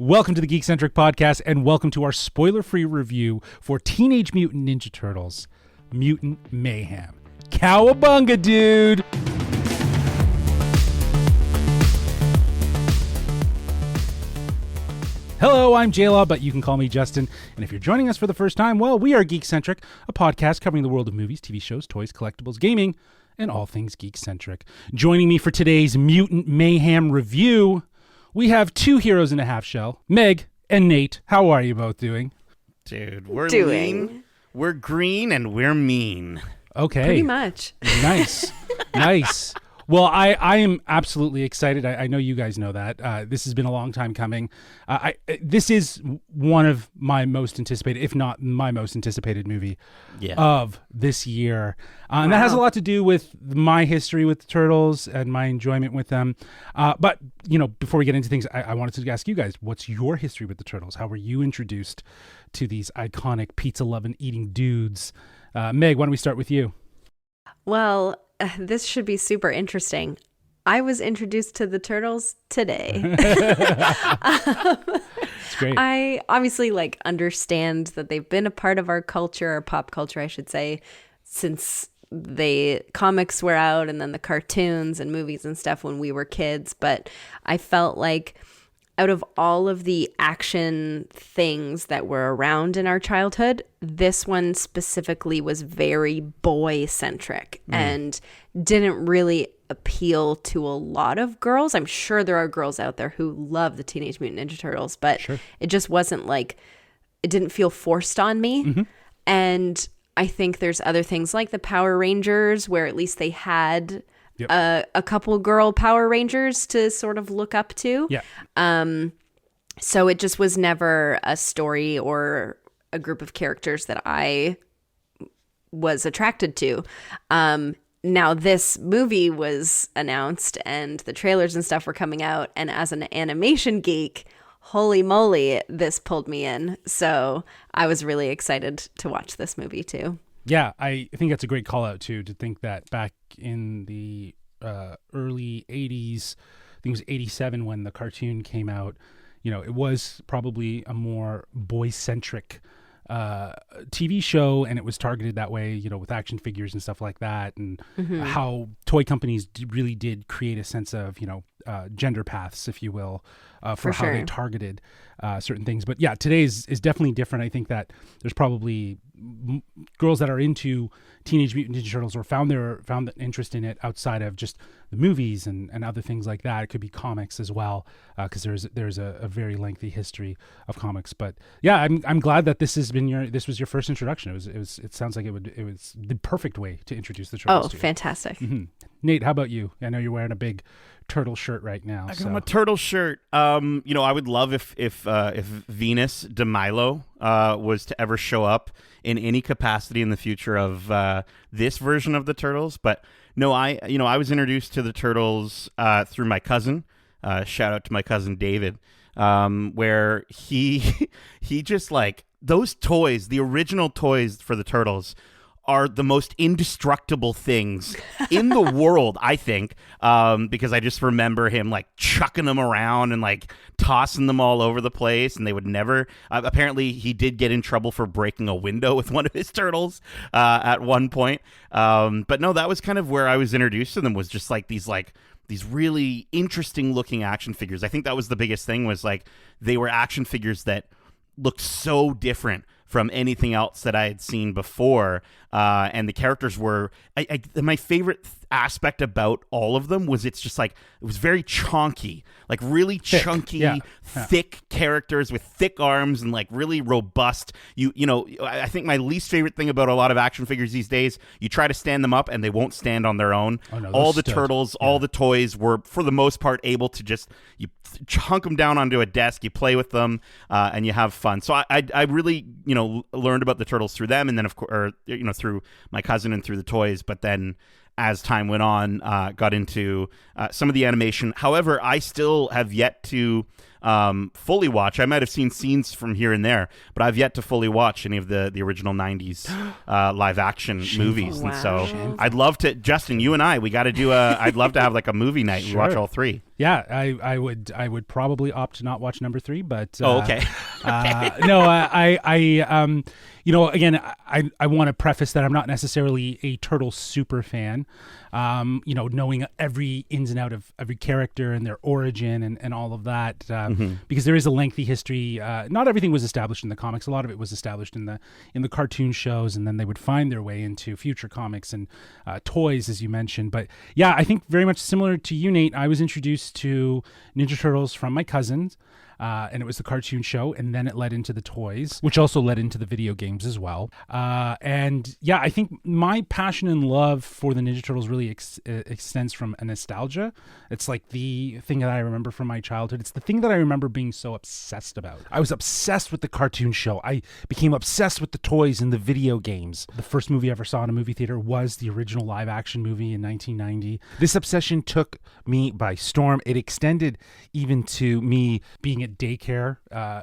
Welcome to the Geekcentric podcast, and welcome to our spoiler-free review for Teenage Mutant Ninja Turtles, Mutant Mayhem. Cowabunga, dude! Hello, I'm J-Law, but you can call me Justin. And if you're joining us for the first time, well, we are Geekcentric, a podcast covering the world of movies, TV shows, toys, collectibles, gaming, and all things Geekcentric. Joining me for today's Mutant Mayhem review, we have two heroes in a half shell, Meg and Nate. How are you both doing? Dude, we're lean, we're green, and we're mean. Okay. Pretty much. Nice. Nice. Well, I am absolutely excited. I know you guys know that. This has been a long time coming. This is one of my most anticipated, if not my most anticipated movie of this year. And that has a lot to do with my history with the Turtles and my enjoyment with them. But, you know, before we get into things, I wanted to ask you guys, what's your history with the Turtles? How were you introduced to these iconic pizza-loving eating dudes? Meg, why don't we start with you? Well, this should be super interesting. I was introduced to the Turtles today. It's great. I obviously understand that they've been a part of our culture, or pop culture, I should say, since the comics were out and then the cartoons and movies and stuff when we were kids. But I felt like out of all of the action things that were around in our childhood, this one specifically was very boy-centric and didn't really appeal to a lot of girls. I'm sure there are girls out there who love the Teenage Mutant Ninja Turtles, but it just wasn't it didn't feel forced on me. Mm-hmm. And I think there's other things like the Power Rangers, where at least they had a couple girl Power Rangers to sort of look up to. Yeah. So it just was never a story or a group of characters that I was attracted to. Now this movie was announced and the trailers and stuff were coming out, and as an animation geek, holy moly, this pulled me in. So I was really excited to watch this movie too. Yeah, I think that's a great call out too, to think that back in the early 80s, I think it was 87 when the cartoon came out, you know, it was probably a more boy-centric TV show, and it was targeted that way, you know, with action figures and stuff like that, and how toy companies really did create a sense of, you know, gender paths, if you will, for how they targeted certain things. But yeah, today is definitely different. I think that there's probably girls that are into Teenage Mutant Ninja Turtles or found the interest in it outside of just the movies and other things like that. It could be comics as well, because there's a very lengthy history of comics. But yeah, I'm glad that this was your first introduction. It sounds like it was the perfect way to introduce the Turtles. Oh, fantastic. Mm-hmm. Nate, how about you? I know you're wearing a big turtle shirt right now. I got my turtle shirt. You know, I would love if Venus de Milo was to ever show up in any capacity in the future of this version of the Turtles. But no, I was introduced to the Turtles through my cousin. Shout out to my cousin David, where he just those toys, the original toys for the Turtles, are the most indestructible things in the world, I think, because I just remember him chucking them around and tossing them all over the place, and they would never. Apparently, he did get in trouble for breaking a window with one of his turtles at one point. But no, that was kind of where I was introduced to them. Was just these really interesting looking action figures. I think that was the biggest thing. Was they were action figures that looked so different from anything else that I had seen before, and the characters were. My favorite aspect about all of them was it's just it was very chonky, really thick. Chunky, thick characters with thick arms and really robust. You know, I think my least favorite thing about a lot of action figures these days, you try to stand them up and they won't stand on their own. Oh, no, all the turtles, all the toys were for the most part able to just you hunk them down onto a desk, you play with them, and you have fun. So I really learned about the Turtles through them, and then of course through my cousin and through the toys. But then as time went on, got into some of the animation. However, I still have yet to fully watch. I might have seen scenes from here and there, but I've yet to fully watch any of the original 90s live action movies. Wow. And so I'd love to, Justin, you and I, we got to do I'd love to have like a movie night. Sure. We watch all three. Yeah, I would probably opt to not watch number 3, but okay. No, again, I want to preface that I'm not necessarily a Turtle super fan. Knowing every ins and out of every character and their origin and all of that, because there is a lengthy history. Not everything was established in the comics. A lot of it was established in the cartoon shows, and then they would find their way into future comics and toys, as you mentioned. But yeah, I think very much similar to you, Nate. I was introduced to Ninja Turtles from my cousins. And it was the cartoon show, and then it led into the toys, which also led into the video games as well. And yeah, I think my passion and love for the Ninja Turtles really extends from a nostalgia. It's like the thing that I remember from my childhood. It's the thing that I remember being so obsessed about. I was obsessed with the cartoon show. I became obsessed with the toys and the video games. The first movie I ever saw in a movie theater was the original live action movie in 1990. This obsession took me by storm. It extended even to me being at daycare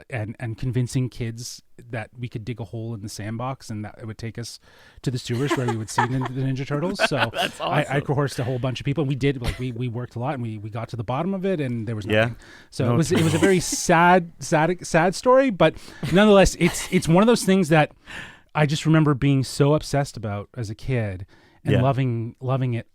and convincing kids that we could dig a hole in the sandbox and that it would take us to the sewers where we would see the Ninja Turtles. So That's awesome. I coerced a whole bunch of people, and we did, like, we worked a lot, and we got to the bottom of it, and there was nothing. So it was a very sad story, but nonetheless, it's one of those things that I just remember being so obsessed about as a kid and loving it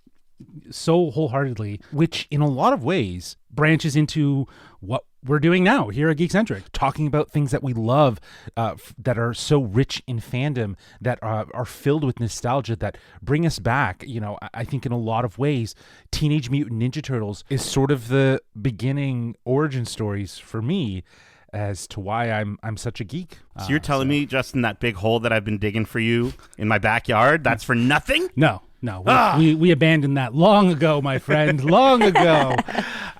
so wholeheartedly, which in a lot of ways branches into what we're doing now here at Geekcentric, talking about things that we love, that are so rich in fandom, that are filled with nostalgia, that bring us back. I think in a lot of ways, Teenage Mutant Ninja Turtles is sort of the beginning origin stories for me as to why I'm such a geek. So you're telling me, Justin, that big hole that I've been digging for you in my backyard, that's for nothing? No, we abandoned that long ago, my friend, long ago.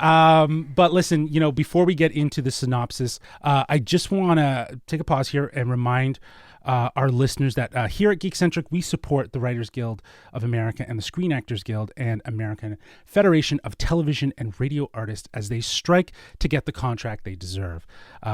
But listen, before we get into the synopsis, I just want to take a pause here and remind our listeners that here at Geekcentric, we support the Writers Guild of America and the Screen Actors Guild and American Federation of Television and Radio Artists as they strike to get the contract they deserve.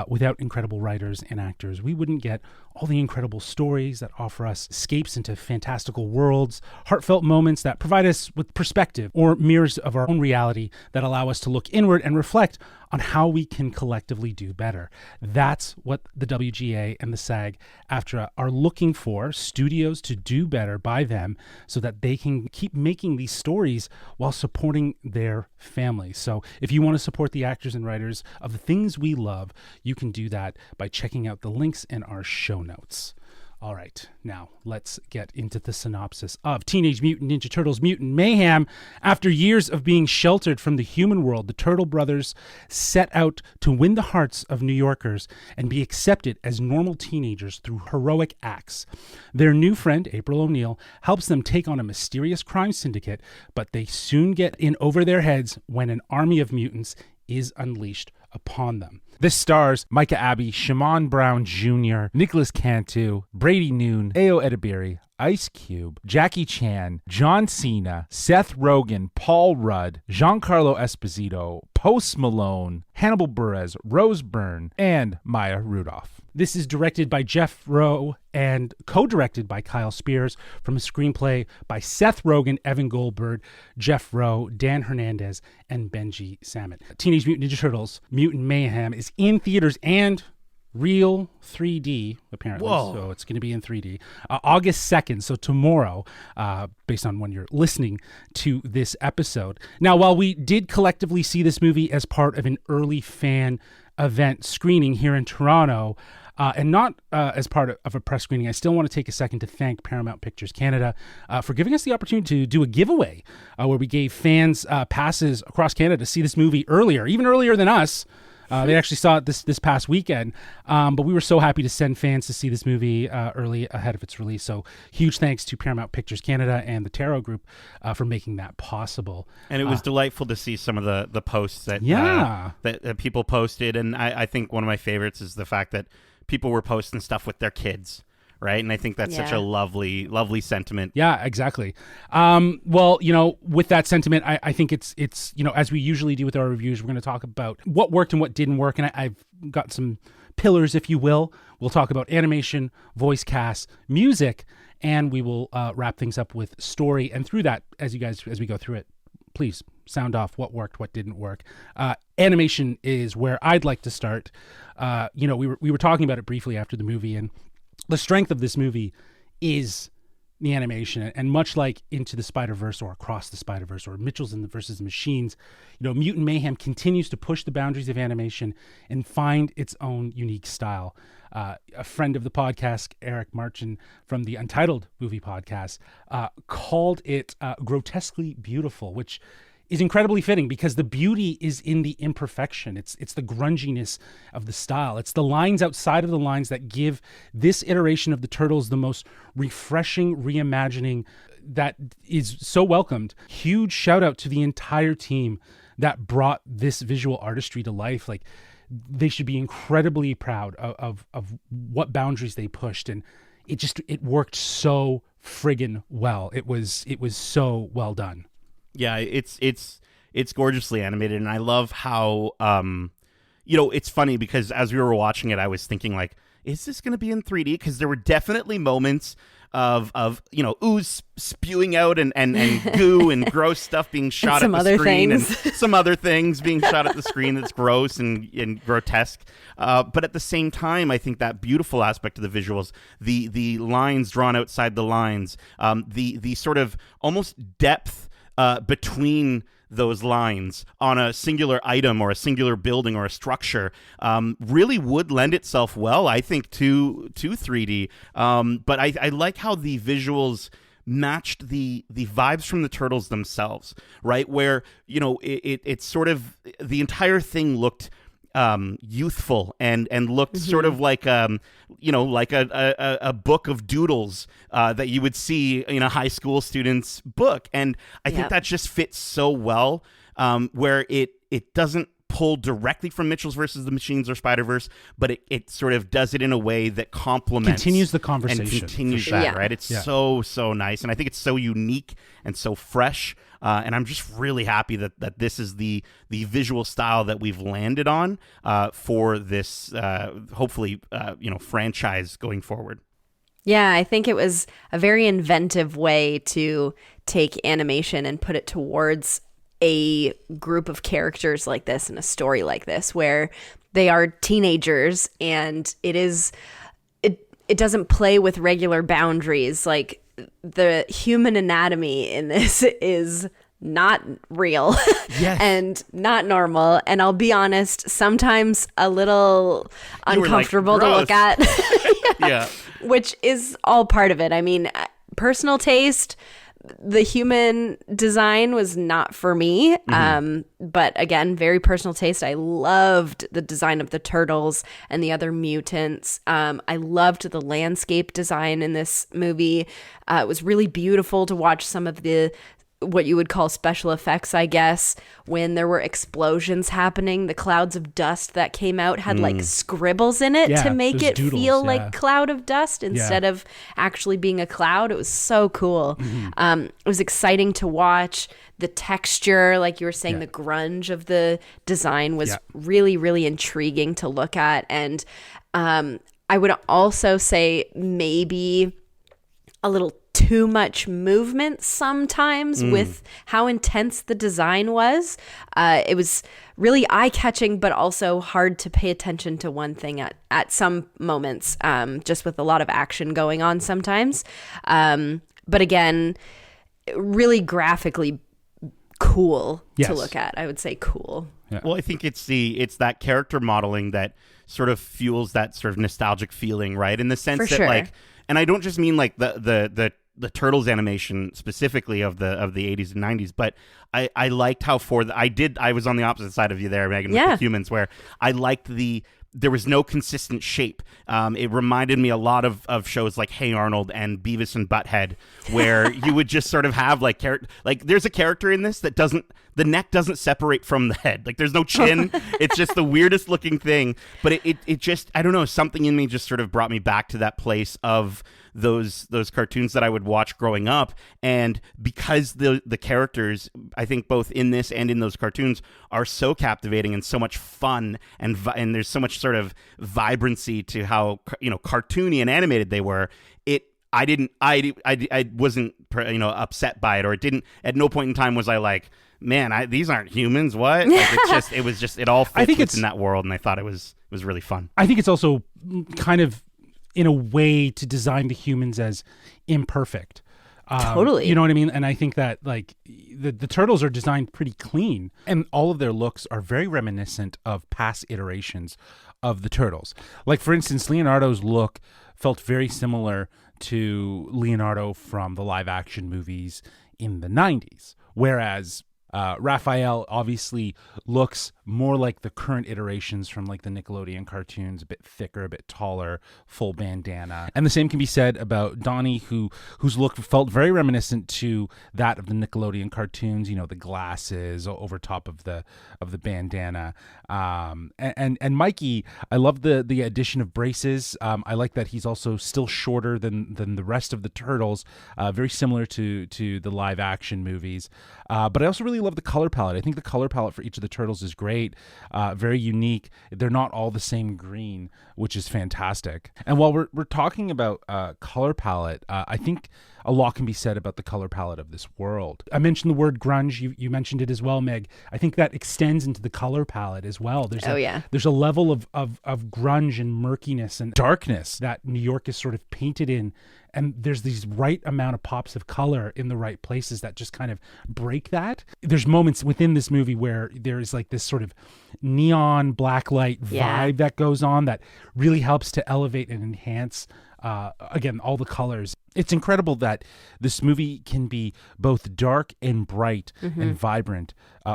Without incredible writers and actors, we wouldn't get all the incredible stories that offer us escapes into fantastical worlds, heartfelt moments that provide us with perspective, or mirrors of our own reality that allow us to look inward and reflect on how we can collectively do better. That's what the WGA and the SAG-AFTRA are looking for, studios to do better by them so that they can keep making these stories while supporting their families. So if you want to support the actors and writers of the things we love, you can do that by checking out the links in our show notes. All right, now let's get into the synopsis of Teenage Mutant Ninja Turtles Mutant Mayhem. After years of being sheltered from the human world, the Turtle brothers set out to win the hearts of New Yorkers and be accepted as normal teenagers through heroic acts. Their new friend, April O'Neil, helps them take on a mysterious crime syndicate, but they soon get in over their heads when an army of mutants is unleashed upon them. This stars Micah Abbey, Shimon Brown Jr., Nicholas Cantu, Brady Noon, Ayo Edebiri, Ice Cube, Jackie Chan, John Cena, Seth Rogen, Paul Rudd, Giancarlo Esposito, Post Malone, Hannibal Buress, Rose Byrne, and Maya Rudolph. This is directed by Jeff Rowe and co-directed by Kyle Spears, from a screenplay by Seth Rogen, Evan Goldberg, Jeff Rowe, Dan Hernandez, and Benji Samit. Teenage Mutant Ninja Turtles Mutant Mayhem is in theaters and real 3D, apparently. Whoa. So it's going to be in 3D. August 2nd, so tomorrow, based on when you're listening to this episode. Now, while we did collectively see this movie as part of an early fan event screening here in Toronto, and not as part of a press screening, I still want to take a second to thank Paramount Pictures Canada for giving us the opportunity to do a giveaway where we gave fans passes across Canada to see this movie earlier, even earlier than us. They actually saw it this past weekend, but we were so happy to send fans to see this movie early ahead of its release. So huge thanks to Paramount Pictures Canada and the Tarot Group for making that possible. And it was delightful to see some of the posts that that people posted. And I think one of my favorites is the fact that people were posting stuff with their kids, right? And I think that's such a lovely sentiment. Yeah, exactly. Well, with that sentiment, I think it's as we usually do with our reviews, we're going to talk about what worked and what didn't work, and I've got some pillars, if you will. We'll talk about animation, voice cast, music, and we will wrap things up with story. And through that, as we go through it, please sound off what worked, what didn't work. Animation is where I'd like to start. We were talking about it briefly after the movie, and the strength of this movie is the animation. And much like Into the Spider-Verse or Across the Spider-Verse or Mitchell's versus the Machines, Mutant Mayhem continues to push the boundaries of animation and find its own unique style. A friend of the podcast, Eric Marchin from the Untitled Movie Podcast, called it grotesquely beautiful, which is incredibly fitting because the beauty is in the imperfection. It's the grunginess of the style. It's the lines outside of the lines that give this iteration of the Turtles the most refreshing reimagining that is so welcomed. Huge shout out to the entire team that brought this visual artistry to life. Like, they should be incredibly proud of what boundaries they pushed, and it worked so friggin' well. It was so well done. Yeah, it's gorgeously animated, and I love how it's funny because as we were watching it, I was thinking like, is this going to be in 3D? Because there were definitely moments of ooze spewing out and goo and gross stuff being shot at the screen, and some other things being shot at the screen that's gross and grotesque. But at the same time, I think that beautiful aspect of the visuals, the lines drawn outside the lines, the sort of almost depth between those lines on a singular item or a singular building or a structure really would lend itself well, I think, to 3D. But I like how the visuals matched the vibes from the Turtles themselves, right? Where, it's sort of, the entire thing looked youthful and looked sort of like like a book of doodles that you would see in a high school student's book, and I think that just fits so well, where it doesn't pull directly from Mitchell's versus the Machines or Spider-Verse, but it sort of does it in a way that complements, continues the conversation, and continues that, right? It's so nice, and I think it's so unique and so fresh. And I'm just really happy that this is the visual style that we've landed on for this hopefully franchise going forward. Yeah, I think it was a very inventive way to take animation and put it towards a group of characters like this and a story like this, where they are teenagers, and it doesn't play with regular boundaries. Like, the human anatomy in this is not real and not normal, and I'll be honest, sometimes a little uncomfortable to look at. Yeah, which is all part of it. I mean, personal taste, the human design was not for me, but again, very personal taste. I loved the design of the Turtles and the other mutants. I loved the landscape design in this movie. It was really beautiful to watch some of the what you would call special effects, I guess, when there were explosions happening. The clouds of dust that came out had like scribbles in it to make it doodles, feel like cloud of dust instead of actually being a cloud. It was so cool. It was exciting to watch. The texture, like you were saying, the grunge of the design was really, really intriguing to look at. And I would also say maybe a little too much movement sometimes with how intense the design was. It was really eye-catching, but also hard to pay attention to one thing at some moments, just with a lot of action going on sometimes. But again, really graphically cool to look at. I would say cool. Yeah. Well, I think it's that character modeling that sort of fuels that sort of nostalgic feeling, right? In the sense that like, and I don't just mean like the Turtles animation specifically of the 80s and 90s, but I liked how I was on the opposite side of you there, Megan, with the humans, where I liked there was no consistent shape. It reminded me a lot of shows like Hey Arnold and Beavis and Butthead, where you would just sort of have like there's a character in this that the neck doesn't separate from the head. Like there's no chin. It's just the weirdest looking thing. But it just, I don't know, something in me just sort of brought me back to that place of those cartoons that I would watch growing up. And because the characters, I think both in this and in those cartoons, are so captivating and so much fun, and there's so much sort of vibrancy to how, you know, cartoony and animated they were. I wasn't, you know, upset by it, or it didn't, at no point in time was I like, man, these aren't humans. What? Like, it all fits in that world, and I thought it was really fun. I think it's also kind of in a way to design the humans as imperfect. Totally. You know what I mean? And I think that like the turtles are designed pretty clean, and all of their looks are very reminiscent of past iterations of the turtles. Like, for instance, Leonardo's look felt very similar to Leonardo from the live action movies in the 90s, whereas Raphael obviously looks more like the current iterations from like the Nickelodeon cartoons, a bit thicker, a bit taller, full bandana. And the same can be said about Donnie, whose look felt very reminiscent to that of the Nickelodeon cartoons, you know, the glasses over top of the bandana. And Mikey, I love the addition of braces. I like that he's also still shorter than the rest of the turtles, very similar to the live action movies. But I also really love the color palette. I think the color palette for each of the turtles is great, very unique. They're not all the same green, which is fantastic. And while we're talking about color palette, I think a lot can be said about the color palette of this world. I mentioned the word grunge. You mentioned it as well, Meg. I think that extends into the color palette as well. There's a level of grunge and murkiness and darkness that New York is sort of painted in. And there's these right amount of pops of color in the right places that just kind of break that. There's moments within this movie where there is like this sort of neon black light vibe that goes on that really helps to elevate and enhance, again, all the colors. It's incredible that this movie can be both dark and bright and vibrant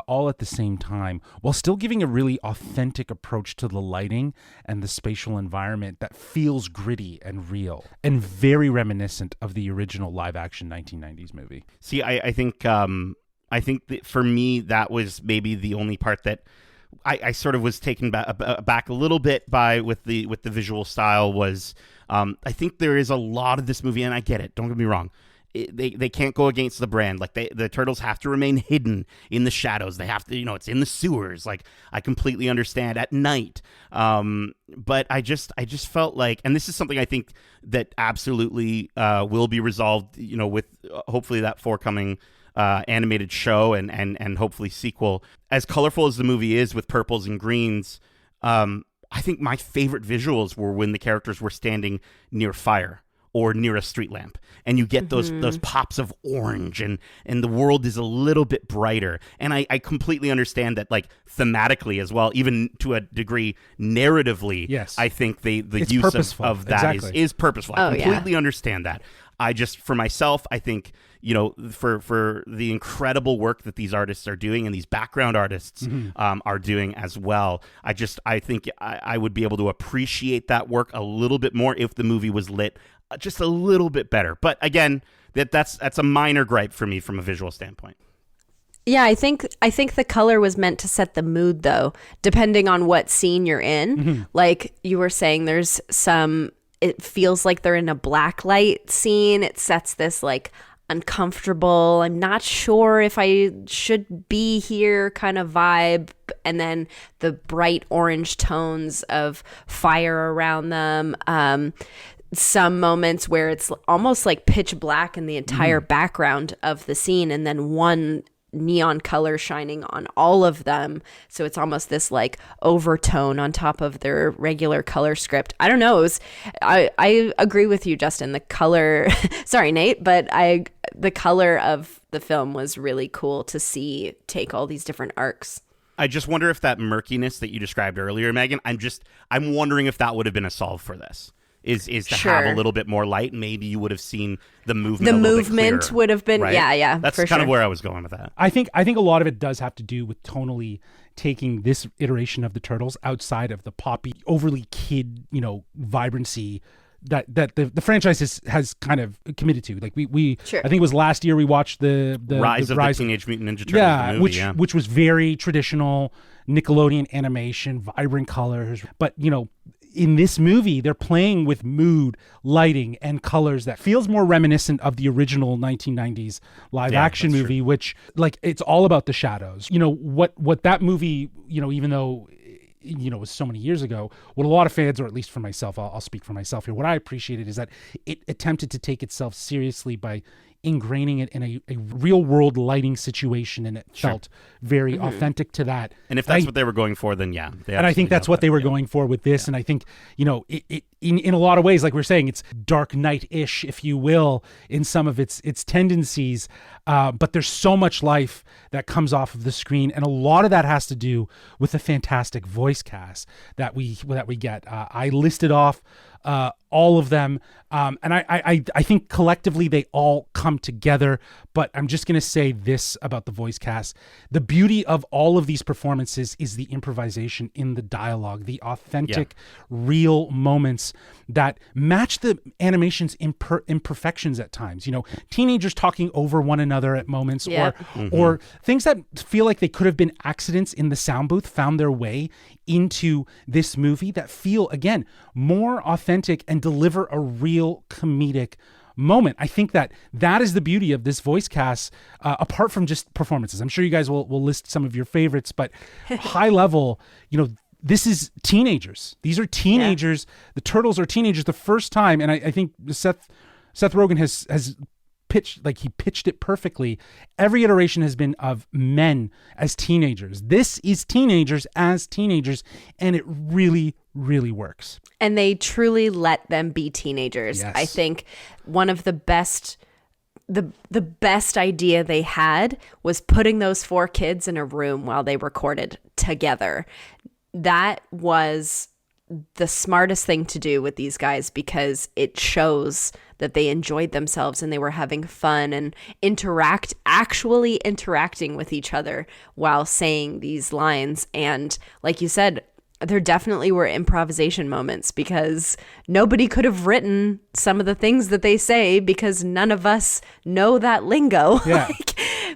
all at the same time, while still giving a really authentic approach to the lighting and the spatial environment that feels gritty and real and very reminiscent of the original live-action 1990s movie. See, I think that for me, that was maybe the only part that I sort of was taken back a little bit by with the visual style was. I think there is a lot of this movie, and I get it, don't get me wrong. They can't go against the brand. Like the turtles have to remain hidden in the shadows. They have to, you know, it's in the sewers. Like I completely understand at night. But I just felt like, and this is something I think that absolutely will be resolved, you know, with hopefully that forthcoming animated show and hopefully sequel. As colorful as the movie is with purples and greens, I think my favorite visuals were when the characters were standing near fire or near a street lamp, and you get those pops of orange, and the world is a little bit brighter. And I completely understand that, like, thematically as well, even to a degree narratively, yes. I think the use of that is purposeful. I completely understand that. I just, for myself, I think, you know, for the incredible work that these artists are doing and these background artists are doing as well, I think I would be able to appreciate that work a little bit more if the movie was lit just a little bit better. But again, that's a minor gripe for me from a visual standpoint. Yeah, I think the color was meant to set the mood, though, depending on what scene you're in. Like you were saying, there's it feels like they're in a black light scene. It sets this like uncomfortable, I'm not sure if I should be here kind of vibe. And then the bright orange tones of fire around them. Some moments where it's almost like pitch black in the entire background of the scene, and then one neon color shining on all of them, so it's almost this like overtone on top of their regular color script. I don't know, I agree with you, Justin. The color sorry, Nate, but the color of the film was really cool to see take all these different arcs. I just wonder if that murkiness that you described earlier, Megan, I'm wondering if that would have been a solve for this. Is to have a little bit more light. Maybe you would have seen the movement. The movement would have been, right? Yeah. That's kind of where I was going with that. I think a lot of it does have to do with tonally taking this iteration of the Turtles outside of the poppy, overly kid, you know, vibrancy that the franchise has kind of committed to. Like we Sure. I think it was last year we watched the Rise of the Teenage Mutant Ninja Turtles, the movie, which was very traditional Nickelodeon animation, vibrant colors. But in this movie, they're playing with mood, lighting, and colors that feels more reminiscent of the original 1990s live action movie, which like it's all about the shadows. What that movie, even though it was so many years ago, what a lot of fans, or at least for myself, I'll speak for myself here, what I appreciated is that it attempted to take itself seriously by ingraining it in a real world lighting situation, and it felt very authentic to that. And if that's what they were going for, then yeah. And I think that's what they were going for with this. And I think, it in a lot of ways, like we're saying, it's Dark Knight-ish, if you will, in some of its tendencies. But there's so much life that comes off of the screen. And a lot of that has to do with the fantastic voice cast that we get. I listed off all of them. And I think collectively they all come together, but I'm just going to say this about the voice cast. The beauty of all of these performances is the improvisation in the dialogue, the authentic, real moments that match the animation's imperfections at times. Teenagers talking over one another at moments, or things that feel like they could have been accidents in the sound booth found their way into this movie that feel, again, more authentic and deliver a real comedic moment. I think that is the beauty of this voice cast, apart from just performances. I'm sure you guys will list some of your favorites, but high level, this is teenagers. These are teenagers. Yeah. The Turtles are teenagers the first time, and I think Seth Rogen has pitched it perfectly. Every iteration has been of men as teenagers. This is teenagers as teenagers, and it really, really works. And they truly let them be teenagers. Yes. I think one of the best idea they had was putting those 4 kids in a room while they recorded together. That was the smartest thing to do with these guys, because it shows that they enjoyed themselves and they were having fun and actually interacting with each other while saying these lines. And like you said, there definitely were improvisation moments, because nobody could have written some of the things that they say, because none of us know that lingo. Yeah.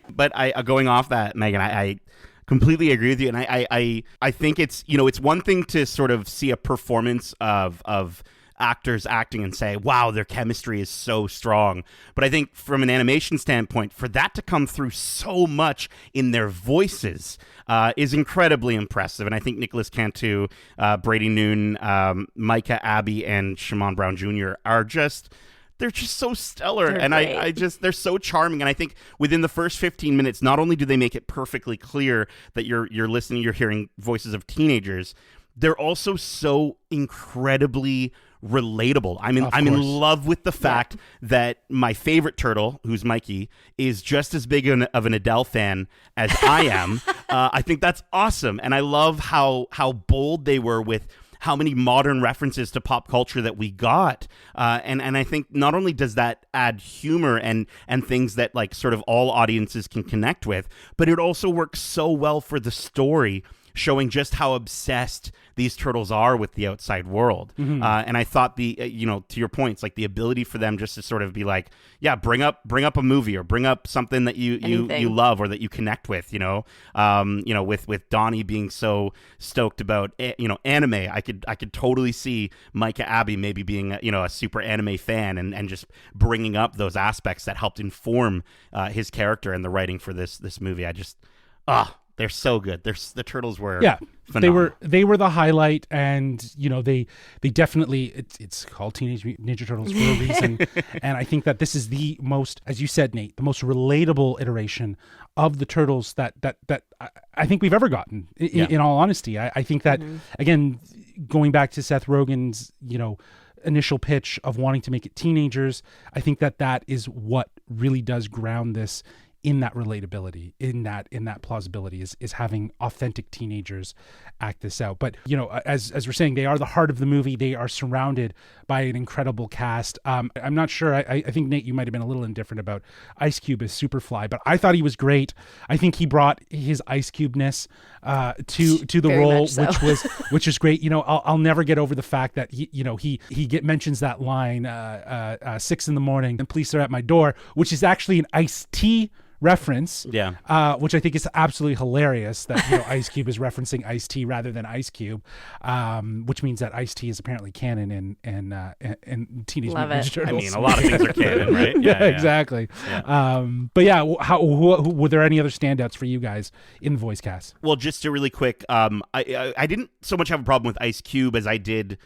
But going off that, Megan, I completely agree with you, and I think it's it's one thing to sort of see a performance of actors acting and say, wow, their chemistry is so strong. But I think from an animation standpoint, for that to come through so much in their voices is incredibly impressive. And I think Nicholas Cantu, Brady Noon, Micah Abbey, and Shimon Brown Jr. they're just so stellar. They're and great. They're so charming. And I think within the first 15 minutes, not only do they make it perfectly clear that you're listening, you're hearing voices of teenagers, they're also so incredibly relatable. I'm in love with the fact that my favorite turtle, who's Mikey, is just as big of an Adele fan as I am. I think that's awesome. And I love how bold they were with how many modern references to pop culture that we got. And I think not only does that add humor and things that like sort of all audiences can connect with, but it also works so well for the story, showing just how obsessed these turtles are with the outside world. Mm-hmm. And I thought to your points, like the ability for them just to sort of be like, yeah, bring up a movie or bring up something that you love or that you connect with, with Donnie being so stoked about, anime. I could totally see Micah Abbey maybe being a super anime fan and just bringing up those aspects that helped inform his character and the writing for this movie. They're so good. The Turtles were phenomenal. They were the highlight, and they definitely it's called Teenage Mutant Ninja Turtles for a reason. And I think that this is the most, as you said, Nate, the most relatable iteration of the Turtles that I think we've ever gotten. In all honesty, I think that again, going back to Seth Rogen's initial pitch of wanting to make it teenagers, I think that is what really does ground this in that relatability, in that plausibility, is having authentic teenagers act this out. But as we're saying, they are the heart of the movie. They are surrounded by an incredible cast. I'm not sure. I think, Nate, you might have been a little indifferent about Ice Cube as Superfly, but I thought he was great. I think he brought his Ice Cube-ness to the Very role, so. which is great. I'll never get over the fact that he mentions that line 6 a.m. and police are at my door, which is actually an Ice-T reference, which I think is absolutely hilarious that Ice Cube is referencing Ice-T rather than Ice Cube, which means that Ice-T is apparently canon in Teenage Mutant Ninja Turtles. I mean, a lot of things are canon, right? Yeah, exactly. Yeah. But yeah, who were there any other standouts for you guys in the voice cast? Well, just to really quick, I didn't so much have a problem with Ice Cube as I did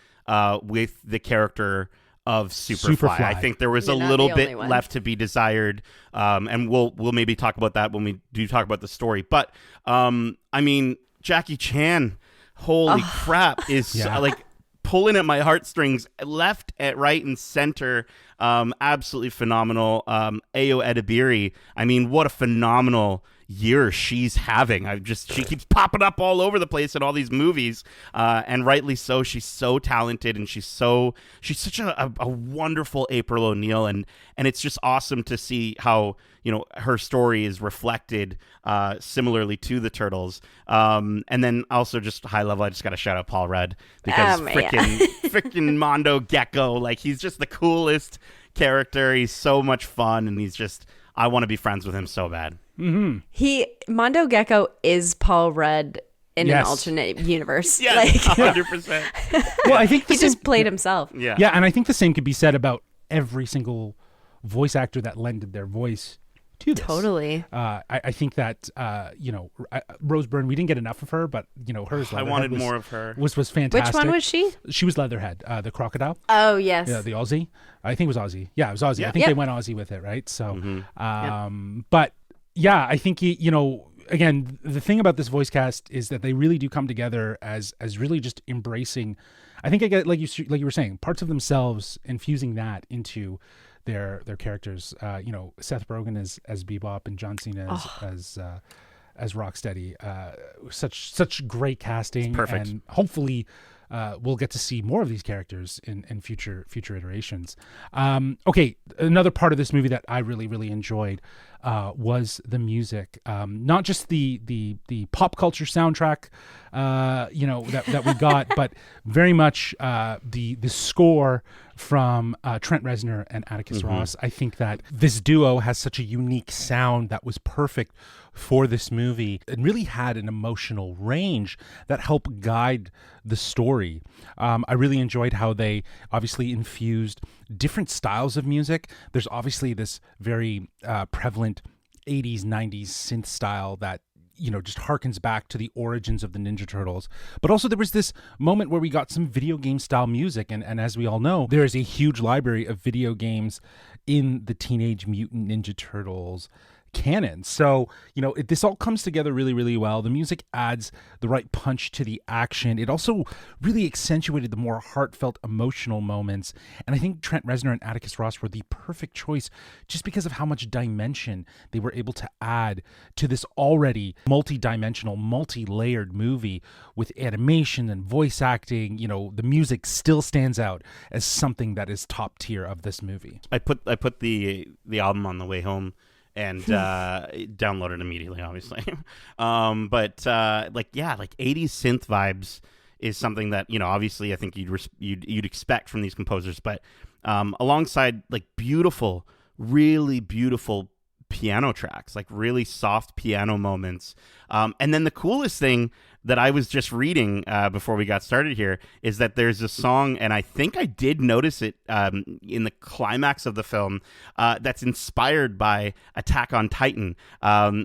with the character of Superfly. I think there was a little bit left to be desired, and we'll maybe talk about that when we do talk about the story. But I mean, Jackie Chan, holy crap, is like pulling at my heartstrings, left, at right, and center. Absolutely phenomenal. Ayo Edebiri, I mean, what a phenomenal year she's having. She keeps popping up all over the place in all these movies, and rightly so. She's so talented, and she's such a wonderful April O'Neil, and it's just awesome to see how her story is reflected similarly to the Turtles. And then also just high level, I just got to shout out Paul Rudd, because freaking Mondo Gecko, like, he's just the coolest character. He's so much fun, and I want to be friends with him so bad. Mm-hmm. Mondo Gecko is Paul Rudd in an alternate universe. Yeah, 100%. Well, I think he just played himself. Yeah, and I think the same could be said about every single voice actor that lended their voice to this. Totally. I think that Rose Byrne, we didn't get enough of her, but hers. I wanted more of her. Was fantastic. Which one was she? She was Leatherhead, the crocodile. Oh yes. Yeah, the Aussie. I think it was Aussie. Yeah, it was Aussie. Yeah. I think they went Aussie with it, right? So, but yeah, I think again, the thing about this voice cast is that they really do come together as really just embracing. I think I get like you were saying, parts of themselves, infusing that into their characters. Seth Rogen as Bebop and John Cena as Rocksteady. Such great casting. Perfect. And hopefully we'll get to see more of these characters in future iterations. Okay, another part of this movie that I really, really enjoyed was the music. Not just the pop culture soundtrack, that we got, but very much the score from Trent Reznor and Atticus Ross. I think that this duo has such a unique sound that was perfect for this movie and really had an emotional range that helped guide the story. I really enjoyed how they obviously infused different styles of music. There's obviously this very prevalent 80s, 90s synth style that just harkens back to the origins of the Ninja Turtles. But also there was this moment where we got some video game style music. And as we all know, there is a huge library of video games in the Teenage Mutant Ninja Turtles canon. So, this all comes together really, really well. The music adds the right punch to the action. It also really accentuated the more heartfelt, emotional moments. And I think Trent Reznor and Atticus Ross were the perfect choice just because of how much dimension they were able to add to this already multi-dimensional, multi-layered movie with animation and voice acting. The music still stands out as something that is top tier of this movie. I put the album on the way home and download it immediately, obviously. But 80s synth vibes is something that obviously I think you'd expect from these composers, but alongside like beautiful, really beautiful piano tracks, like really soft piano moments, and then the coolest thing that I was just reading before we got started here is that there's a song, and I think I did notice it in the climax of the film, that's inspired by Attack on Titan,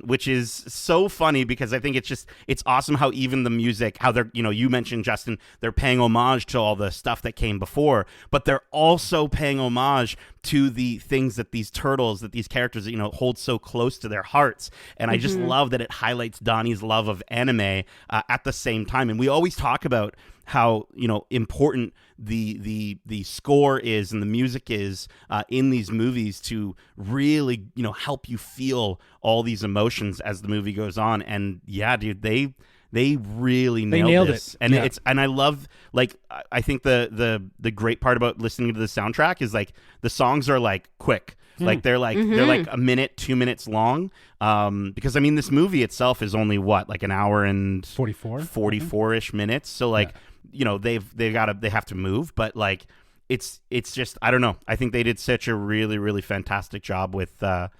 which is so funny because I think it's awesome how even the music, how they're, you mentioned, Justin, they're paying homage to all the stuff that came before, but they're also paying homage to the things that these turtles, that these characters, hold so close to their hearts. And I just love that it highlights Donnie's love of anime at the same time. And we always talk about how, you know, important the score is and the music is in these movies to really, you know, help you feel all these emotions as the movie goes on. And yeah, dude, they really nailed this. it. And Yeah. and I love, like, I think the great part about listening to the soundtrack is, like, the songs are, like, quick. Like they're like a minute, 2 minutes long. Because I mean, this movie itself is only what, like an hour and 44-ish minutes. So like, you know, they have to move, but like it's just, I don't know. I think they did such a really, really fantastic job with the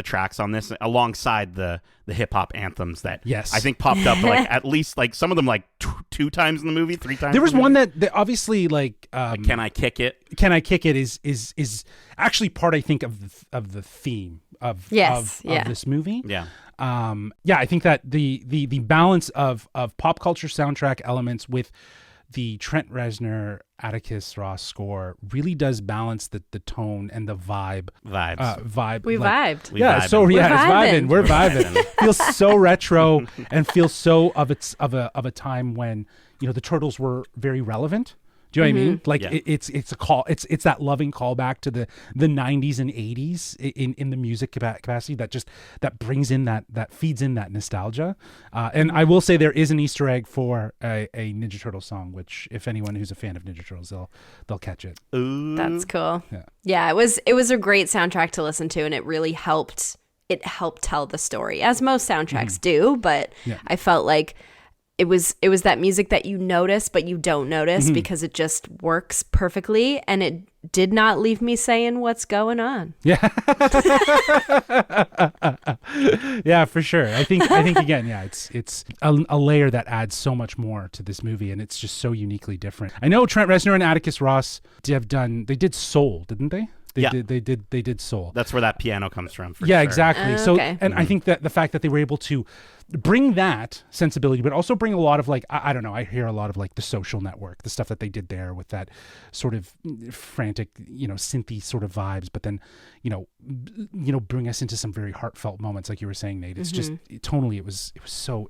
tracks on this, alongside the hip hop anthems that Yes. I think popped up like at least like some of them like two times in the movie, 3 times. There was in the one movie. that obviously like Can I Kick It? Can I Kick It is actually part, I think, of the theme of this movie. Yeah. I think that the balance of pop culture soundtrack elements with the Trent Reznor, Atticus Ross score really does balance the tone and the vibe. Vibe. We vibed. We Yeah, vibing. so yeah, it's vibing. vibing. We're vibing. Feels so retro and feels so of a time when, you know, the Turtles were very relevant. Do you know what I mean? Like Yeah. it's a call. It's that loving callback to the 90s and 80s in the music capacity that brings in that feeds in that nostalgia. And I will say there is an Easter egg for a Ninja Turtle song, which if anyone who's a fan of Ninja Turtles, they'll catch it. Ooh. That's cool. Yeah. Yeah, it was a great soundtrack to listen to, and it really helped. It helped tell the story, as most soundtracks do. But Yeah. I felt like it was that music that you notice but you don't notice because it just works perfectly, and it did not leave me saying what's going on. Yeah. Yeah, for sure. I think again, yeah, it's a layer that adds so much more to this movie, and it's just so uniquely different. I know Trent Reznor and Atticus Ross they did Soul, didn't they? They did Soul. That's where that piano comes from. For Yeah, sure. exactly. So, Okay. and I think that the fact that they were able to bring that sensibility, but also bring a lot of like, I don't know, I hear a lot of like The Social Network, the stuff that they did there with that sort of frantic, you know, synthy sort of vibes, but then, you know, bring us into some very heartfelt moments, like you were saying, Nate. It's just tonally,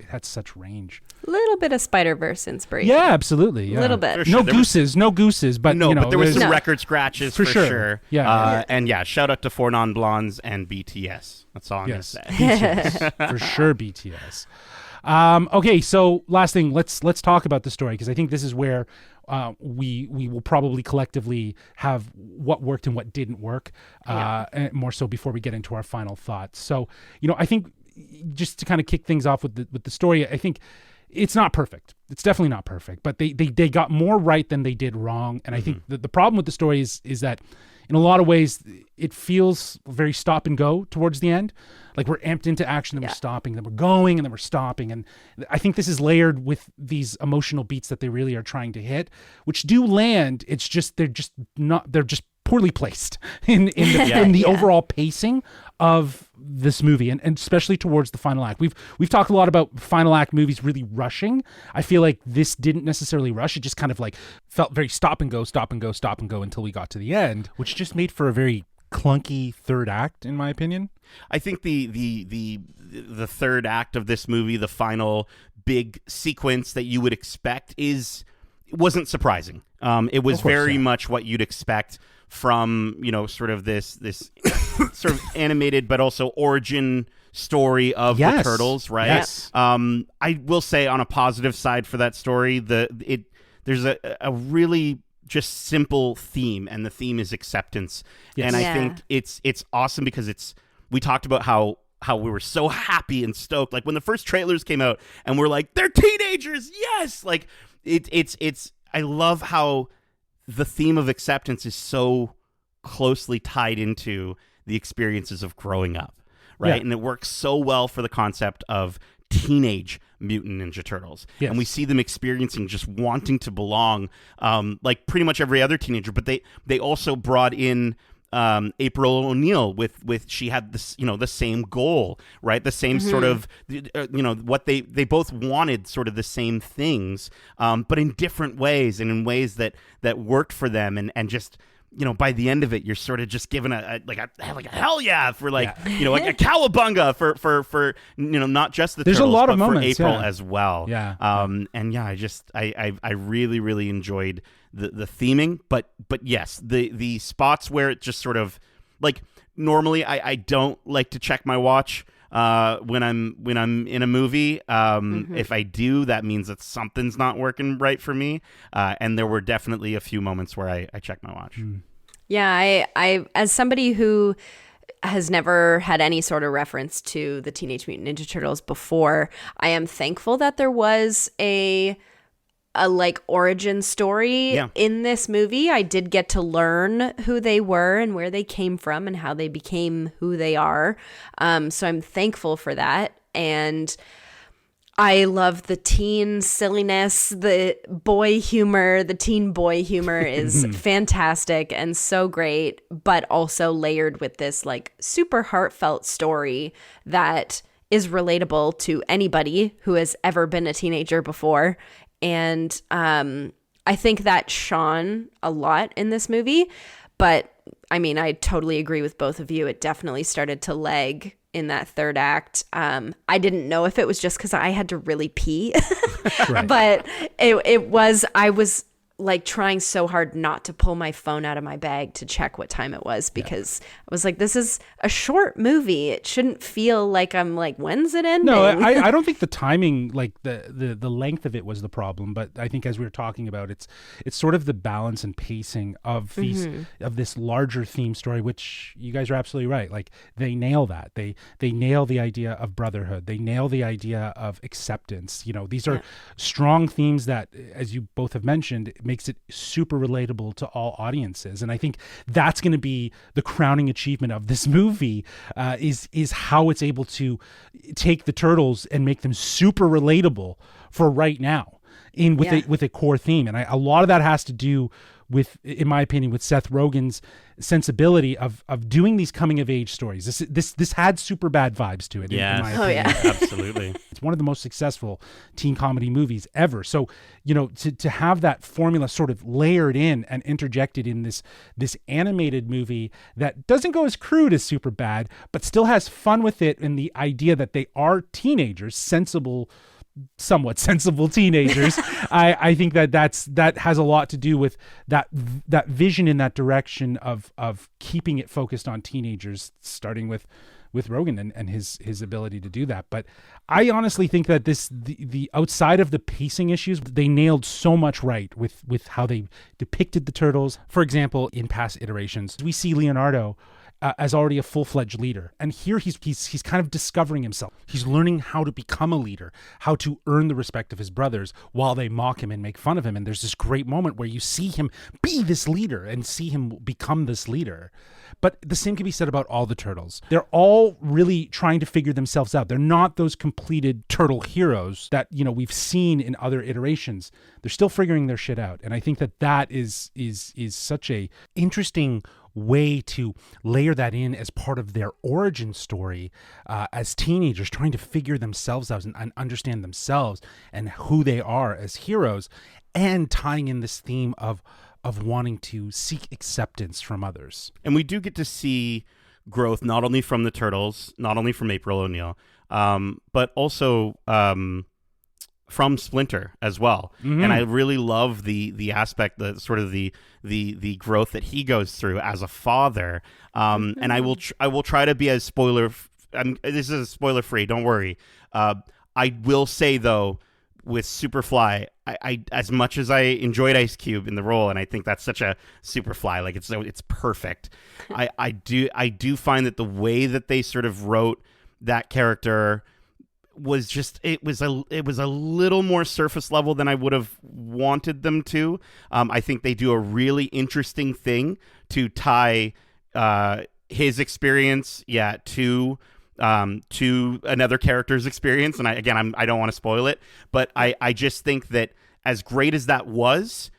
it had such range. A little bit of Spider-Verse inspiration. Yeah, absolutely. Yeah. A little bit. For sure. No gooses, but No, you know, but there was some No. record scratches For for sure. sure. Yeah. And yeah, shout out to Four Non Blondes and BTS. That's all I'm Yes, gonna say. BTS for sure. BTS. Okay, so last thing, let's talk about the story, because I think this is where we will probably collectively have what worked and what didn't work, and more so before we get into our final thoughts. So, you know, I think just to kind of kick things off with the story, I think it's not perfect. It's definitely not perfect, but they got more right than they did wrong. And I think the problem with the story is that in a lot of ways it feels very stop and go towards the end. Like we're amped into action, then we're stopping, then we're going, and then we're stopping. And I think this is layered with these emotional beats that they really are trying to hit, which do land. It's just they're just poorly placed in the overall pacing of this movie, and especially towards the final act. We've talked a lot about final act movies really rushing. I feel like this didn't necessarily rush. It just kind of like felt very stop and go until we got to the end, which just made for a very clunky third act, in my opinion. I think the third act of this movie, the final big sequence that you would expect, wasn't surprising. It was very much what you'd expect from, you know, sort of this sort of animated but also origin story of the Turtles, right? Yes. I will say, on a positive side for that story, there's a really just simple theme, and the theme is acceptance. Yes. And I think it's awesome because we talked about how we were so happy and stoked, like when the first trailers came out, and we're like, they're teenagers, yes! Like it's I love how the theme of acceptance is so closely tied into the experiences of growing up, right? Yeah. And it works so well for the concept of Teenage Mutant Ninja Turtles. Yes. And we see them experiencing just wanting to belong, like pretty much every other teenager. But they also brought in April O'Neil with she had this, you know, the same goal, right? The same sort of, you know, what they both wanted, sort of the same things, but in different ways, and in ways that worked for them, and just by the end of it, you're sort of just given a hell yeah for like a cowabunga for not just the There's Turtles, a lot but of for moments, April as well. Yeah. I really really enjoyed the theming, but yes, the spots where it just sort of like normally I don't like to check my watch when I'm in a movie. If I do, that means that something's not working right for me. And there were definitely a few moments where I checked my watch. Yeah, I as somebody who has never had any sort of reference to the Teenage Mutant Ninja Turtles before, I am thankful that there was a like origin story in this movie. I did get to learn who they were and where they came from and how they became who they are. So I'm thankful for that. And I love the teen silliness, the teen boy humor is fantastic and so great, but also layered with this like super heartfelt story that is relatable to anybody who has ever been a teenager before. And I think that shone a lot in this movie. But I mean, I totally agree with both of you. It definitely started to lag in that third act. I didn't know if it was just because I had to really pee, but I was like trying so hard not to pull my phone out of my bag to check what time it was, because I was like, this is a short movie. It shouldn't feel like I'm like, when's it ending? No, I don't think the timing, like the length of it was the problem, but I think as we were talking about, it's sort of the balance and pacing of these of this larger theme story, which you guys are absolutely right. Like they nail that. They nail the idea of brotherhood. They nail the idea of acceptance. These are strong themes that, as you both have mentioned, makes it super relatable to all audiences. And I think that's going to be the crowning achievement of this movie, is how it's able to take the Turtles and make them super relatable for right now with a core theme. And a lot of that has to do with, in my opinion, with Seth Rogen's sensibility of doing these coming of age stories. This had super bad vibes to it. Yeah. In my opinion. Absolutely. It's one of the most successful teen comedy movies ever. So, to have that formula sort of layered in and interjected in this animated movie that doesn't go as crude as Superbad, but still has fun with it, and the idea that they are teenagers, somewhat sensible teenagers. I think that has a lot to do with that vision in that direction of keeping it focused on teenagers, starting with Rogen and his ability to do that. But I honestly think that the outside of the pacing issues, they nailed so much right with how they depicted the Turtles. For example, in past iterations, we see Leonardo as already a full-fledged leader. And here he's kind of discovering himself. He's learning how to become a leader, how to earn the respect of his brothers while they mock him and make fun of him. And there's this great moment where you see him be this leader and see him become this leader. But the same can be said about all the Turtles. They're all really trying to figure themselves out. They're not those completed turtle heroes that, we've seen in other iterations. They're still figuring their shit out. And I think that is such a interesting way to layer that in as part of their origin story as teenagers trying to figure themselves out and understand themselves and who they are as heroes, and tying in this theme of wanting to seek acceptance from others. And we do get to see growth not only from the Turtles, not only from April O'Neil, but also from Splinter as well. And I really love the aspect, the sort of the growth that he goes through as a father. And I will try to be as this is spoiler free, don't worry. I will say though, with Superfly, I as much as I enjoyed Ice Cube in the role, and I think that's such a Superfly, like it's perfect. I do find that the way that they sort of wrote that character was just it was a little more surface level than I would have wanted them to. I think they do a really interesting thing to tie his experience to another character's experience, and I don't want to spoil it, but I just think that as great as that was,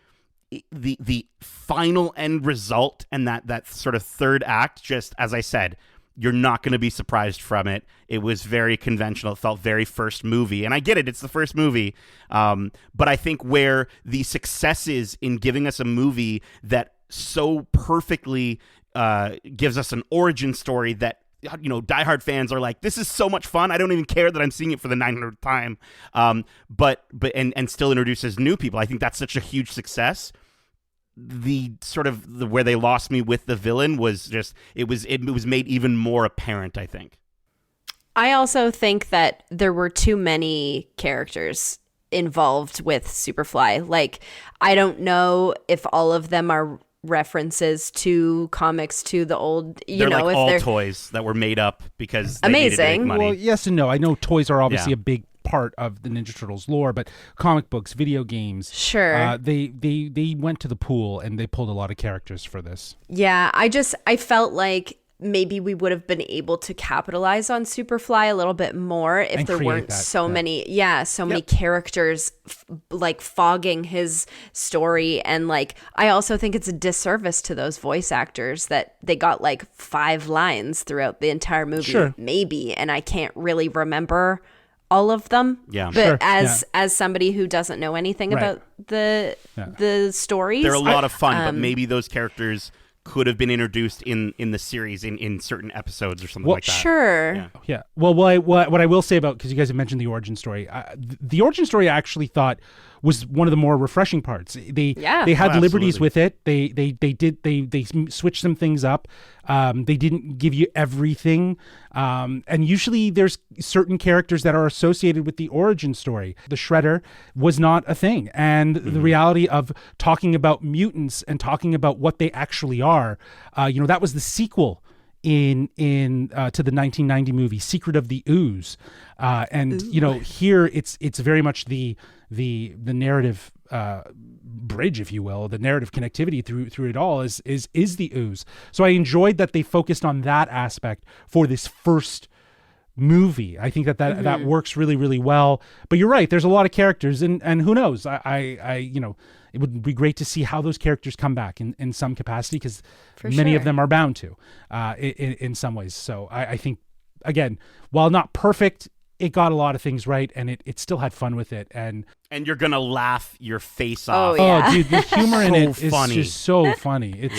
the final end result and that sort of third act, just as I said, you're not going to be surprised from it. It was very conventional. It felt very first movie. And I get it. It's the first movie. But I think where the success is in giving us a movie that so perfectly gives us an origin story that, you know, diehard fans are like, this is so much fun. I don't even care that I'm seeing it for the 900th time. But still introduces new people. I think that's such a huge success. The sort of where they lost me with the villain was just it was made even more apparent, I think. I also think that there were too many characters involved with Superfly. Like, I don't know if all of them are references to comics, to the old, they're know, like if all they're toys that were made up because they needed to make money. Well, yes and no. I know toys are obviously a big part of the Ninja Turtles lore, but comic books, video games, sure, they went to the pool and they pulled a lot of characters for this. Yeah, I felt like maybe we would have been able to capitalize on Superfly a little bit more if there weren't so many characters like fogging his story. And like, I also think it's a disservice to those voice actors that they got like 5 lines throughout the entire movie, maybe, and I can't really remember all of them. Yeah, but as somebody who doesn't know anything about the stories, they're a lot of fun, but maybe those characters could have been introduced in the series in certain episodes or something like that. Sure. Yeah. Well, what I will say about, because you guys have mentioned the origin story, the origin story I actually thought was one of the more refreshing parts. They had liberties with it. They switched some things up. They didn't give you everything. And usually there's certain characters that are associated with the origin story. The Shredder was not a thing. And the reality of talking about mutants and talking about what they actually are, that was the sequel in to the 1990 movie Secret of the OOZE. Here it's very much the narrative bridge, if you will, the narrative connectivity through it all is the OOZE. So I enjoyed that they focused on that aspect for this first movie. I think that works really, really well. But you're right, there's a lot of characters, and who knows? It would be great to see how those characters come back in some capacity, because many of them are bound to in some ways. So I think, again, while not perfect, it got a lot of things right, and it still had fun with it. And you're going to laugh your face off. Oh, dude, the humor in it is funny. just so funny.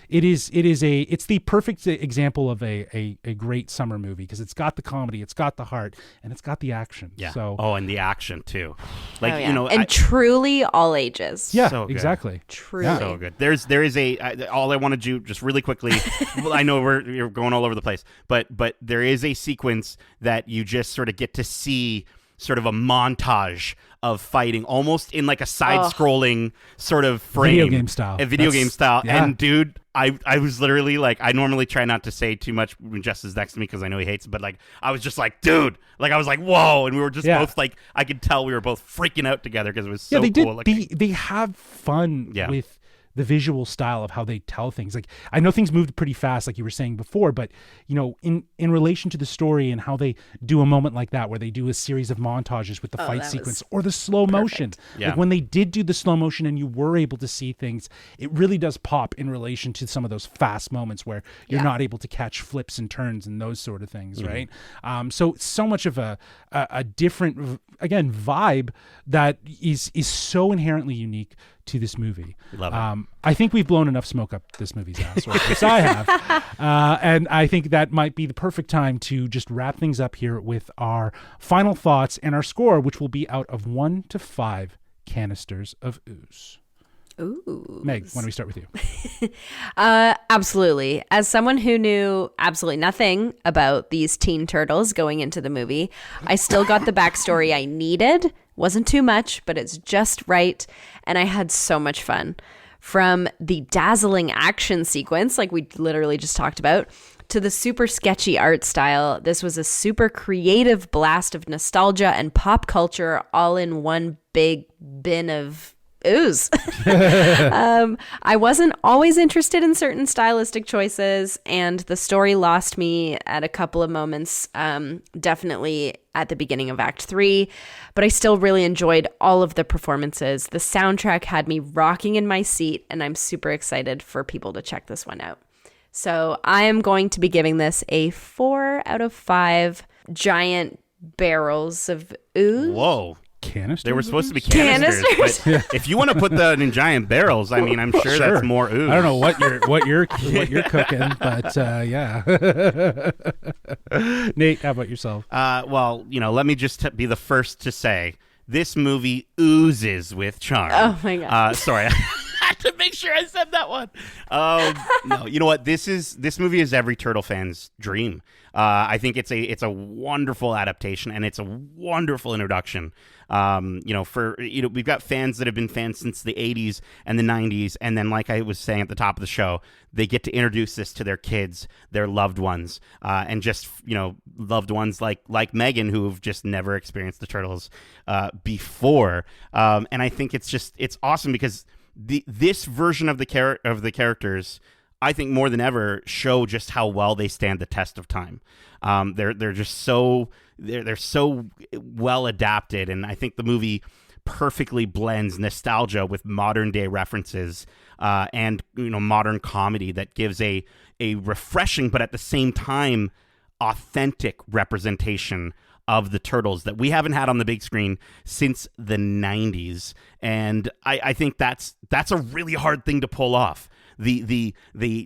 It's the perfect example of a great summer movie, because it's got the comedy, it's got the heart, and it's got the action. Yeah. So and the action too. Truly all ages. Yeah, so exactly. Truly. Yeah. So good. There is all I want to do just really quickly. Well, I know you're going all over the place, but there is a sequence that you just sort of get to see sort of a montage of fighting, almost in like a side-scrolling sort of frame. Video game style. Yeah. And dude, I was literally like, I normally try not to say too much when Jess is next to me because I know he hates it, but like, I was just like, dude, like I was like, whoa. And we were just both like, I could tell we were both freaking out together because it was so cool. They have fun with the visual style of how they tell things. Like, I know things moved pretty fast, like you were saying before, but in relation to the story and how they do a moment like that, where they do a series of montages with the fight sequence or the slow motion. Yeah. Like when they did do the slow motion and you were able to see things, it really does pop in relation to some of those fast moments where you're not able to catch flips and turns and those sort of things, right? So much of a different, again, vibe that is so inherently unique to this movie. Love it. I think we've blown enough smoke up this movie's ass, or at least I have. And I think that might be the perfect time to just wrap things up here with our final thoughts and our score, which will be out of 1 to 5 canisters of ooze. Ooh. Meg, why don't we start with you? Absolutely. As someone who knew absolutely nothing about these teen turtles going into the movie, I still got the backstory I needed. Wasn't too much, but it's just right. And I had so much fun. From the dazzling action sequence, like we literally just talked about, to the super sketchy art style, this was a super creative blast of nostalgia and pop culture all in one big bin of ooze. I wasn't always interested in certain stylistic choices, and the story lost me at a couple of moments, definitely at the beginning of Act 3, but I still really enjoyed all of the performances. The soundtrack had me rocking in my seat, and I'm super excited for people to check this one out. So I am going to be giving this a 4 out of 5 giant barrels of ooze. Whoa. canisters? They were supposed to be canisters. But if you want to put that in giant barrels, I mean, I'm sure that's more ooze. I don't know what you're cooking, but yeah. Nate, how about yourself? Well, let me just be the first to say this movie oozes with charm. Oh my God. Sorry. I had to make sure I said that one. No, you know what? This movie is every Turtle fan's dream. I think it's a wonderful adaptation, and it's a wonderful introduction. We've got fans that have been fans since the 80s and the 90s, and then, like I was saying at the top of the show, they get to introduce this to their kids, their loved ones, and just loved ones like Megan, who've just never experienced the Turtles before. And I think it's awesome because this version of the characters, I think more than ever, show just how well they stand the test of time. They're just so well adapted, and I think the movie perfectly blends nostalgia with modern day references and modern comedy that gives a refreshing but at the same time authentic representation of the Turtles that we haven't had on the big screen since the 90s. And I think that's a really hard thing to pull off. The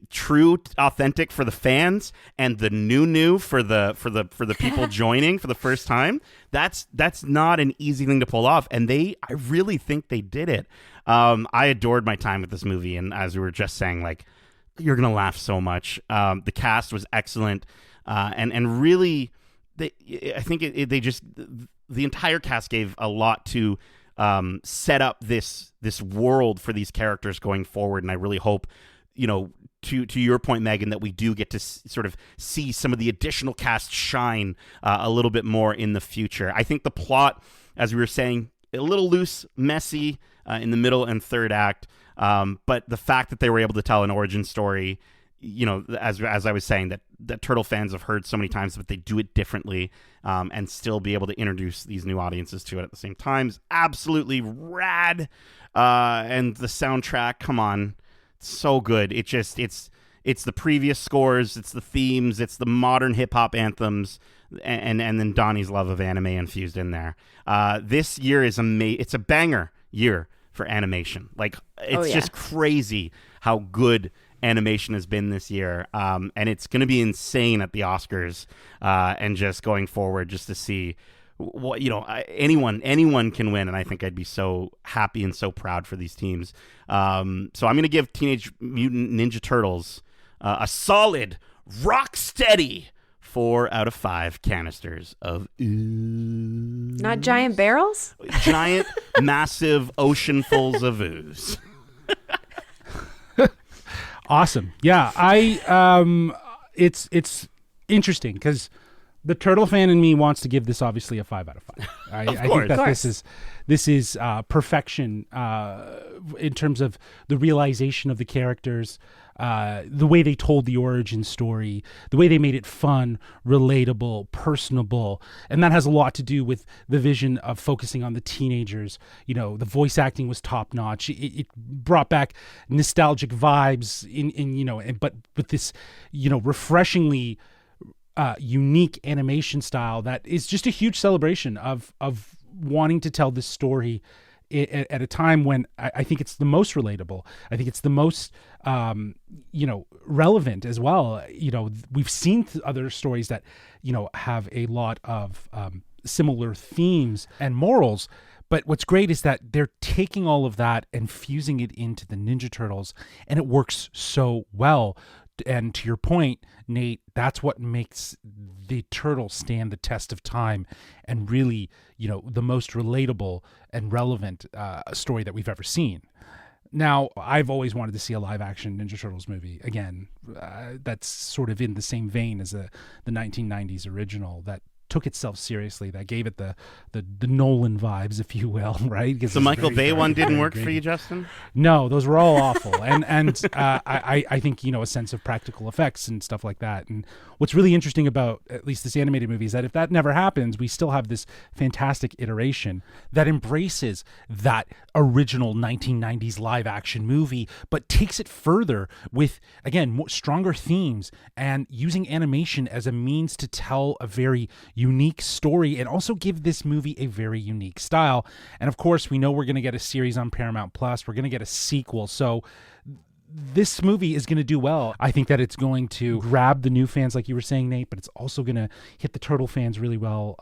true authentic for the fans and the new for the people joining for the first time. That's not an easy thing to pull off, and I really think they did it. I adored my time with this movie, and as we were just saying, like, you're gonna laugh so much. The cast was excellent, and really, I think the entire cast gave a lot to set up this world for these characters going forward, and I really hope, to your point, Megan, that we do get to sort of see some of the additional cast shine a little bit more in the future. I think the plot, as we were saying, a little loose, messy in the middle and third act, but the fact that they were able to tell an origin story, as I was saying, that Turtle fans have heard so many times, but they do it differently, and still be able to introduce these new audiences to it at the same time is absolutely rad. And the soundtrack, come on, it's so good. It's the previous scores, it's the themes, it's the modern hip hop anthems, and then Donnie's love of anime infused in there. This year is it's a banger year for animation. Like, it's just crazy how good animation has been this year, and it's going to be insane at the Oscars, and just going forward, just to see what anyone can win, and I think I'd be so happy and so proud for these teams. So I'm going to give Teenage Mutant Ninja Turtles a solid, rock steady 4 out of 5 canisters of ooze. Not giant barrels? Giant, massive oceanfuls of ooze. Awesome. Yeah, it's interesting because the Turtle fan in me wants to give this obviously a 5 out of 5. I think that this is perfection in terms of the realization of the characters, the way they told the origin story, the way they made it fun, relatable, personable, and that has a lot to do with the vision of focusing on the teenagers. The voice acting was top notch. It brought back nostalgic vibes but with this refreshingly unique animation style that is just a huge celebration of wanting to tell this story at a time when I think it's the most relatable. I think it's the most relevant as well. We've seen other stories that have a lot of similar themes and morals, but what's great is that they're taking all of that and fusing it into the Ninja Turtles, and it works so well. And to your point, Nate, that's what makes the Turtles stand the test of time and really, the most relatable and relevant story that we've ever seen. Now, I've always wanted to see a live-action Ninja Turtles movie again. That's sort of in the same vein as the 1990s original that took itself seriously, that gave it the Nolan vibes, if you will, right? The Michael Bay one didn't work for you, Justin? No, those were all awful. And I think, a sense of practical effects and stuff like that. And what's really interesting about at least this animated movie is that if that never happens, we still have this fantastic iteration that embraces that original 1990s live action movie, but takes it further with, again, more stronger themes and using animation as a means to tell a very unique story and also give this movie a very unique style. And of course, we know we're going to get a series on Paramount Plus. We're going to get a sequel. So this movie is going to do well. I think that it's going to grab the new fans, like you were saying, Nate, but it's also going to hit the Turtle fans really well,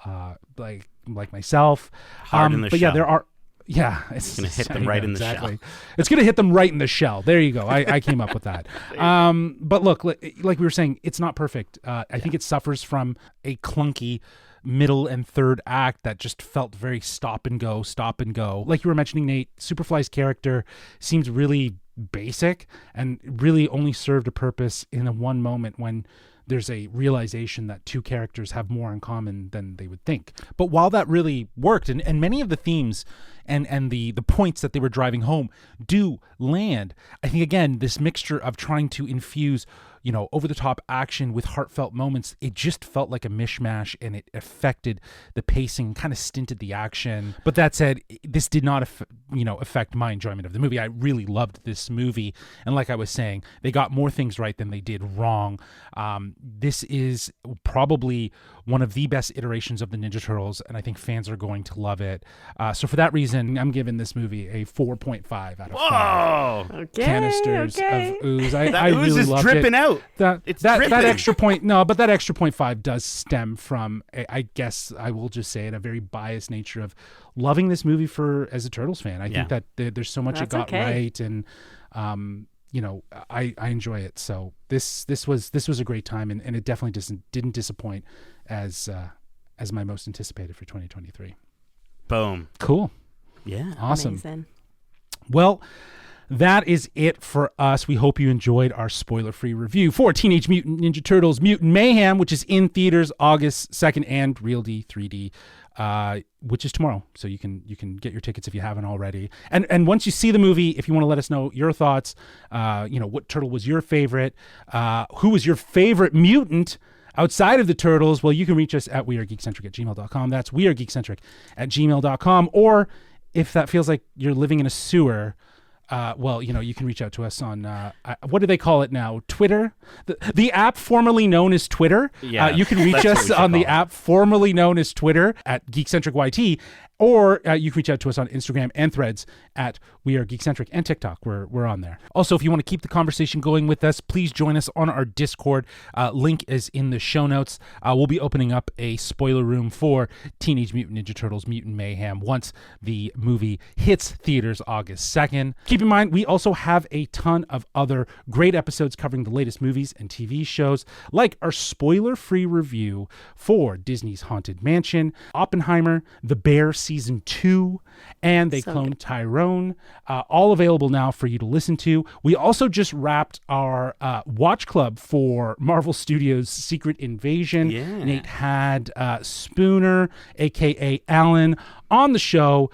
like myself. Hard in the but shell. yeah, there are. Yeah, it's going to hit them right in the shell. It's going to hit them right in the shell. There you go. I came up with that. But look, like we were saying, it's not perfect. I think it suffers from a clunky middle and third act that just felt very stop and go. Like you were mentioning, Nate, Superfly's character seems really basic and really only served a purpose in a one moment when there's a realization that two characters have more in common than they would think. But while that really worked, and many of the themes and the points that they were driving home do land, I think, again, this mixture of trying to infuse, over-the-top action with heartfelt moments, it just felt like a mishmash, and it affected the pacing, kind of stinted the action. But that said, this did not affect my enjoyment of the movie. I really loved this movie, and like I was saying, they got more things right than they did wrong. This is probably one of the best iterations of the Ninja Turtles, and I think fans are going to love it. So for that reason, I'm giving this movie a 4.5 out of 5. Okay, canisters okay. of ooze. I That ooze really is loved dripping it. out. That dripping. extra point, but that extra 0.5 does stem from, I guess I will just say it, a very biased nature of loving this movie as a Turtles fan. I think that there's so much it got right, and I enjoy it. So this was a great time, and it definitely didn't disappoint as my most anticipated for 2023. Boom. Cool. Yeah. Awesome. Amazing. Well, that is it for us. We hope you enjoyed our spoiler-free review for Teenage Mutant Ninja Turtles Mutant Mayhem, which is in theaters August 2nd, and Real D 3D, which is tomorrow. So you can get your tickets if you haven't already. And once you see the movie, if you want to let us know your thoughts, what turtle was your favorite, who was your favorite mutant outside of the Turtles, well, you can reach us at wearegeekcentric@gmail.com. That's wearegeekcentric@gmail.com. Or if that feels like you're living in a sewer, you can reach out to us on, what do they call it now? Twitter? The app formerly known as Twitter. Yeah, you can reach us on the app formerly known as Twitter at GeekcentricYT, or you can reach out to us on Instagram and Threads at We Are Geekcentric, and TikTok. We're on there. Also, if you want to keep the conversation going with us, please join us on our Discord. Link is in the show notes. We'll be opening up a spoiler room for Teenage Mutant Ninja Turtles Mutant Mayhem once the movie hits theaters August 2nd. Keep in mind, we also have a ton of other great episodes covering the latest movies and TV shows, like our spoiler-free review for Disney's Haunted Mansion, Oppenheimer, The Bear Season 2, and They Cloned Tyrone. All available now for you to listen to. We also just wrapped our watch club for Marvel Studios' Secret Invasion. Yeah. Nate had Spooner, a.k.a. Alan, on the show.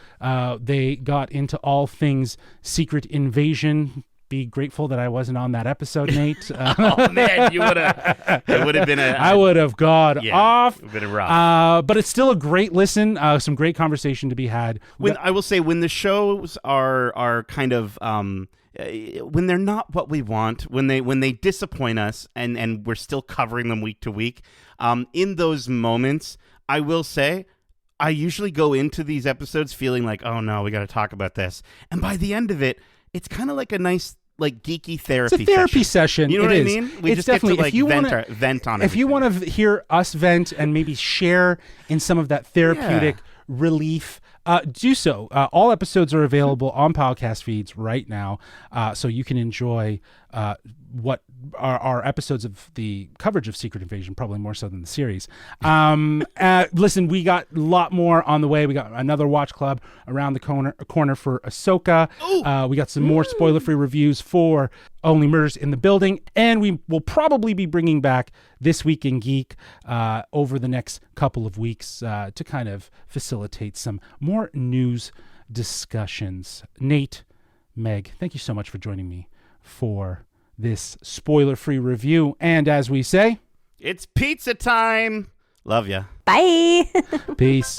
They got into all things Secret Invasion. Be grateful that I wasn't on that episode, Nate. Oh man, you would have. It would have been I would have gone off. It would have been rough. But it's still a great listen. Some great conversation to be had. I will say, when the shows are kind of when they're not what we want, when they disappoint us, and we're still covering them week to week, in those moments, I will say, I usually go into these episodes feeling like, oh no, we got to talk about this, and by the end of it, it's kind of like a nice, like, geeky therapy. It's a therapy session. You know what I mean? We It's just definitely, get to, like, vent on it. If you want to hear us vent and maybe share in some of that therapeutic relief, do so. All episodes are available on podcast feeds right now, so you can enjoy what are episodes of the coverage of Secret Invasion, probably more so than the series. Listen, we got a lot more on the way. We got another watch club around the corner for Ahsoka. We got some more spoiler-free reviews for Only Murders in the Building, and we will probably be bringing back This Week in Geek over the next couple of weeks to kind of facilitate some more news discussions. Nate, Meg, thank you so much for joining me for this spoiler-free review. And as we say, it's pizza time. Love ya. Bye. Peace.